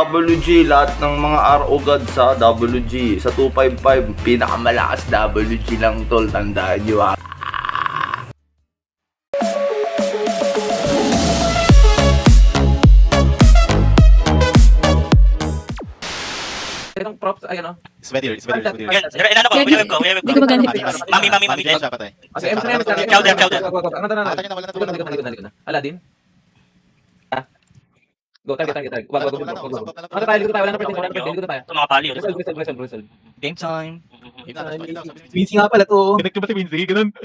WG, lahat ng mga RO god sa WG. Sa 255, pinakamalakas WG lang tol. Tandaan nyo ha. Itong props, ay ano? It's very Yan, very. ilan ako? Hindi ko magana. Mami. Siya patay. Kasi MC na yan. Chow there. Ang ganda na. Patay na, wala na. Aladdin? Ha? Go, target. Wag. Ano tayo, dito tayo. Wala na present, dito tayo. Ito mga pali. Resolve. Game time. Wincy nga pala to. Connect ba si Wincy? Ganun.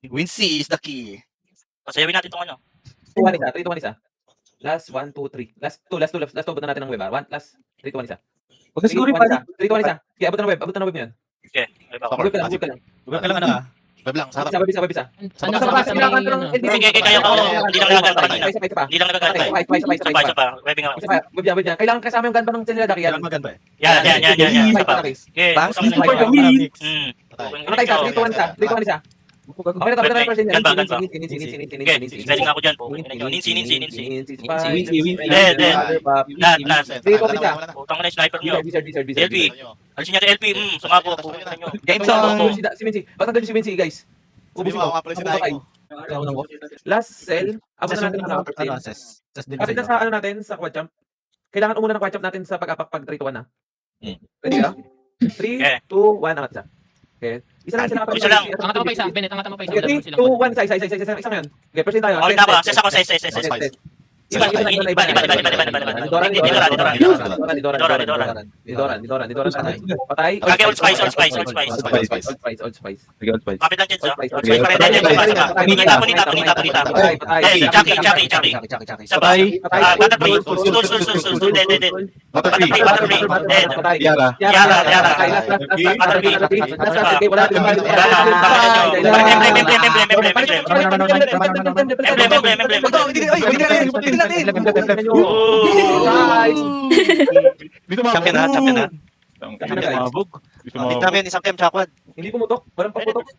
Wincy is the key. Pasayawin natin itong ano. 3 to 1 isa. Last 1, 2, 3. Last 2, abutan natin ng web. 1, last 3 to 1 isa. Huwag ka siguro yung pala. 3 to 1 isa. Sige, abutan ng web niyan. Okay. Move ka lang. Web ka lang ano? Web lang, sa harap. Web isa. Ano Sa base, kinakanta ng LDB. Sige, kaya ako. Hindi lang nagaganta kanina. Isa pa. Hindi lang nagaganta. Isa pa. Webbing ako. Isa pa. Web yan. Kailangan kasama yung gun pa ng Chinela Daki yan. Kailangan maganda eh. Yan. Isa pa. Okay. Bang, Usap super na kami. Patay. Ano tayo isa? 3 to 1 isa. 3 to 1 isa. Okay na tayo na person yan. Gan ba? Okay, spelling ako dyan po. Ninsi. Last. Utang na sniper nyo. LP. Alisin niya LP. Sumako. Game So, song. si Vinci. Batang si Vinci, guys. Ubusin ko. Last cell. Abot na natin ang kapit na sa ano natin, sa quad jump. Kailangan umuna ng quad jump natin sa pag-apak pag 3 to 1 na. Ready ka? 3, 2, 1, angat isa. Okay. Isa lang. Isa lang. Angatan mo pa isa, Bennett, angatan mo pa isa. Okay, 3, 2, 1, isa ngayon. Okay, present tayo. Okay na ba? Ses ako. Ses. Iba. Didoran. Patay. Okay, Old Spice. Old Spice. Kapit lang dyan sa. Old Spice pa rin. Punita. Jackie. Isa pa. Butterfree. Stool. Dead. Butterfree. Dead. Yara. Champion na. Mabog. Hindi pumutok. Walang paputok.